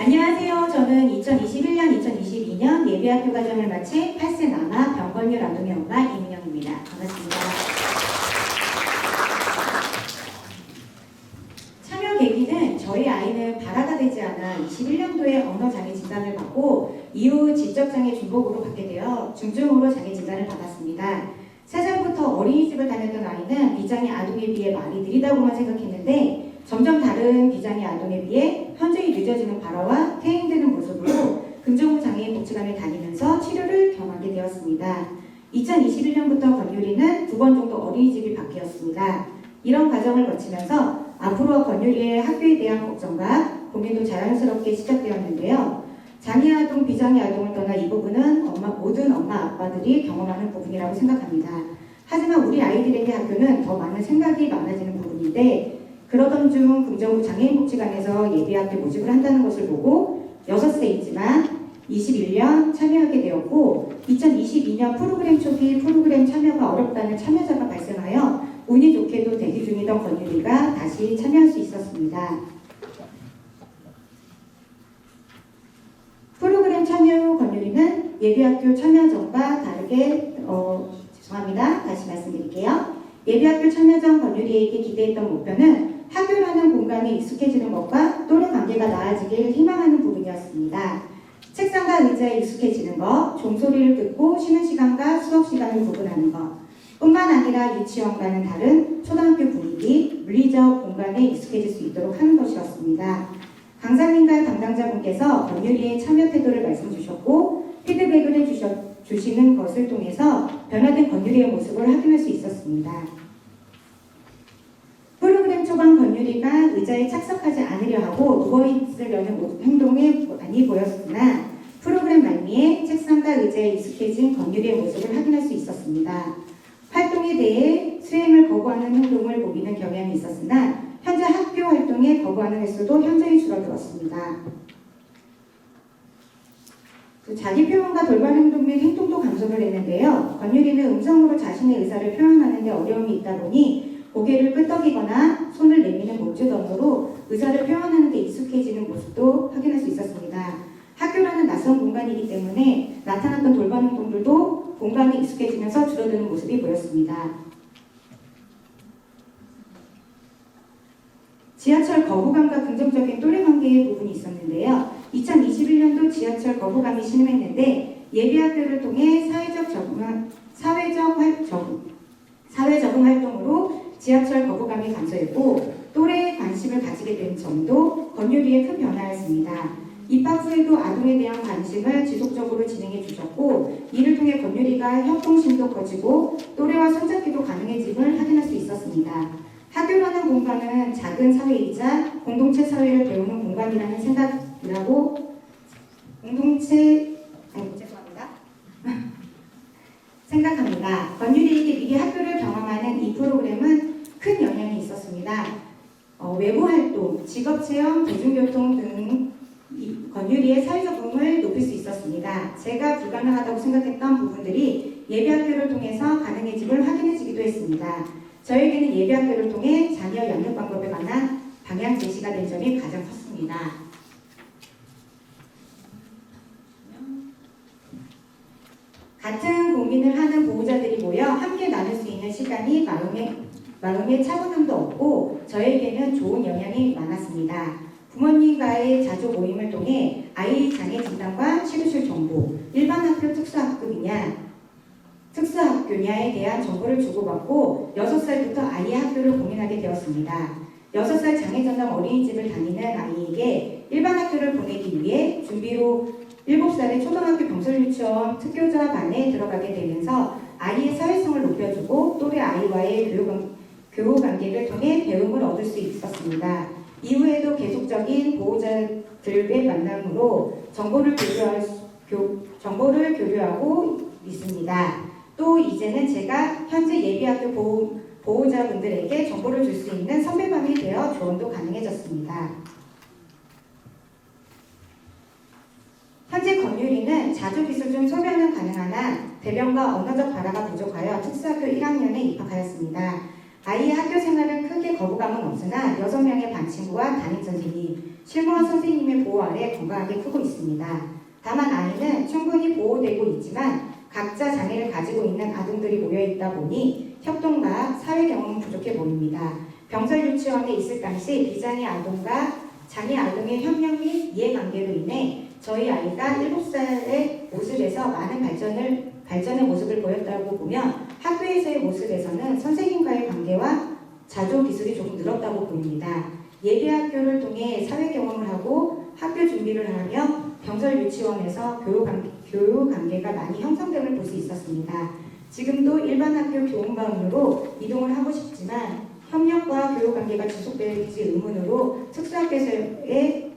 안녕하세요. 저는 2021년, 2022년 예비학교 과정을 마친 8세 남아 병건율 아동의 엄마 이민영입니다. 반갑습니다. 참여 계기는 저희 아이는 발아가 되지 않아 21년도에 언어장애 진단을 받고 이후 지적장애 중복으로 받게 되어 중증으로 장애 진단을 받았습니다. 3살부터 어린이집을 다녔던 아이는 비장애 아동에 비해 말이 느리다고만 생각했는데 점점 다른 비장애 아동에 비해 현저히 늦어지는 발화와 퇴행되는 모습으로 긍정후 장애인 복지관을 다니면서 치료를 경험하게 되었습니다. 2021년부터 권유리는 2번 정도 어린이집이 바뀌었습니다. 이런 과정을 거치면서 앞으로 권유리의 학교에 대한 걱정과 고민도 자연스럽게 시작되었는데요. 장애 아동, 비장애 아동을 떠나 이 부분은 모든 엄마, 아빠들이 경험하는 부분이라고 생각합니다. 하지만 우리 아이들에게 학교는 더 많은 생각이 많아지는 부분인데 그러던 중 긍정후 장애인복지관에서 예비학교 모집을 한다는 것을 보고 6세이지만 21년 참여하게 되었고 2022년 프로그램 초기 프로그램 참여가 어렵다는 참여자가 발생하여 운이 좋게도 대기 중이던 권유리가 다시 참여할 수 있었습니다. 프로그램 참여 후 권유리는 예비학교 참여 전과 다르게 죄송합니다. 다시 말씀드릴게요. 예비학교 참여 전 권유리에게 기대했던 목표는 학교라는 공간에 익숙해지는 것과 또래 관계가 나아지길 희망하는 부분이었습니다. 책상과 의자에 익숙해지는 것, 종소리를 듣고 쉬는 시간과 수업 시간을 구분하는 것, 뿐만 아니라 유치원과는 다른 초등학교 분위기, 물리적 공간에 익숙해질 수 있도록 하는 것이었습니다. 강사님과 담당자분께서 권유리의 참여 태도를 말씀 주셨고 피드백을 해주시는 것을 통해서 변화된 권유리의 모습을 확인할 수 있었습니다. 프로그램 초반 권유리가 의자에 착석하지 않으려 하고 누워있으려는 행동에 많이 보였으나 프로그램 말미에 책상과 의자에 익숙해진 권유리의 모습을 확인할 수 있었습니다. 활동에 대해 수행을 거부하는 행동을 보이는 경향이 있었으나 현재 학교 활동에 거부하는 횟수도 현저히 줄어들었습니다. 자기 표현과 돌발 행동 및 행동도 감소를 했는데요. 권유리는 음성으로 자신의 의사를 표현하는 데 어려움이 있다 보니 고개를 끄덕이거나 손을 내미는 몸짓 언어로 의사를 표현하는 데 익숙해지는 모습도 확인할 수 있었습니다. 학교라는 낯선 공간이기 때문에 나타났던 돌발 행동들도 공간에 익숙해지면서 줄어드는 모습이 보였습니다. 지하철 거부감과 긍정적인 또래 관계의 부분이 있었는데요. 2021년도 지하철 거부감이 심했는데 예비학교를 통해 사회 적응 활동으로 지하철 거부감이 감소했고 또래의 관심을 가지게 된 점도 권유리의 큰 변화였습니다. 입학 후에도 아동에 대한 관심을 지속적으로 진행해 주셨고 이를 통해 권유리가 협동심도 커지고 또래와 손잡기도 가능해짐을 확인할 수 있었습니다. 학교라는 공간은 작은 사회이자 공동체 사회를 배우는 공간이라는 생각이라고 생각합니다. 권유리에게 미리 학교를 경험하는 이 프로그램은 큰 영향이 있었습니다. 외부 활동, 직업체험, 대중교통 등 권유리의 사회적응을 높일 수 있었습니다. 제가 불가능하다고 생각했던 부분들이 예비학교를 통해서 가능해짐을 확인해지기도 했습니다. 저에게는 예비학교를 통해 자녀 양육 방법에 관한 방향 제시가 된 점이 가장 컸습니다. 같은 고민을 하는 보호자들이 모여 함께 나눌 수 있는 시간이 마음의 차분함도 없고 저에게는 좋은 영향이 많았습니다. 부모님과의 자주 모임을 통해 아이 장애 진단과 치료실 정보, 일반 학교 특수학교냐에 대한 정보를 주고받고 6살부터 아이의 학교를 고민하게 되었습니다. 6살 장애전담 어린이집을 다니는 아이에게 일반 학교를 보내기 위해 준비로 7살의 초등학교 병설유치원 특교자반에 들어가게 되면서 아이의 사회성을 높여주고 또래 아이와의 교우관계를 통해 배움을 얻을 수 있었습니다. 이후에도 계속적인 보호자들의 만남으로 정보를 교류하고 있습니다. 또 이제는 제가 현재 예비학교 보호자분들에게 정보를 줄 수 있는 선배감이 되어 조언도 가능해졌습니다. 현재 권유리는 자조기술 중 소변은 가능하나 대변과 언어적 발화가 부족하여 특수학교 1학년에 입학하였습니다. 아이의 학교 생활은 크게 거부감은 없으나 6명의 반 친구와 담임선생님, 실무원 선생님의 보호 아래 견고하게 크고 있습니다. 다만 아이는 충분히 보호되고 있지만 각자 장애를 가지고 있는 아동들이 모여있다 보니 협동과 사회 경험은 부족해 보입니다. 병설 유치원에 있을 당시 비장애 아동과 장애 아동의 협력 및 이해관계로 인해 저희 아이가 7살의 모습에서 많은 발전의 모습을 보였다고 보면 학교에서의 모습에서는 선생님과의 관계와 자조 기술이 조금 늘었다고 보입니다. 예비학교를 통해 사회 경험을 하고 학교 준비를 하며 병설 유치원에서 교육 관계가 많이 형성됨을 볼 수 있었습니다. 지금도 일반 학교 교원반으로 이동을 하고 싶지만 협력과 교육 관계가 지속될지 의문으로 특수학교에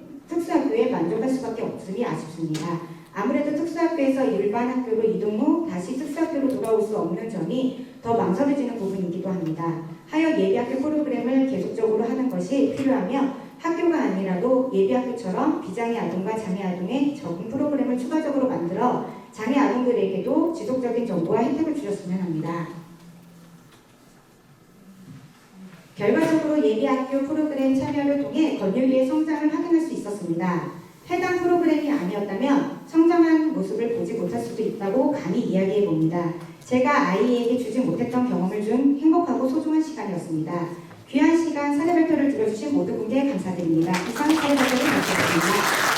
만족할 수밖에 없으니 아쉽습니다. 아무래도 특수학교에서 일반 학교로 이동 후 다시 특수학교로 돌아올 수 없는 점이 더 망설여지는 부분이기도 합니다. 하여 예비학교 프로그램을 계속적으로 하는 것이 필요하며 학교가 아니라도 예비학교처럼 비장애 아동과 장애 아동의 적응 프로그램을 추가적으로 만들어 장애 아동들에게도 지속적인 정보와 혜택을 주셨으면 합니다. 결과적으로 예비학교 프로그램 참여를 통해 권유리의 성장을 확인할 수 있었습니다. 해당 프로그램이 아니었다면 성장한 모습을 보지 못할 수도 있다고 감히 이야기해 봅니다. 제가 아이에게 주지 못했던 경험을 준 행복하고 소중한 시간이었습니다. 귀한 시간 사례 발표를 들어주신 모든 분께 감사드립니다. 이상 사례 발표를 마치겠습니다.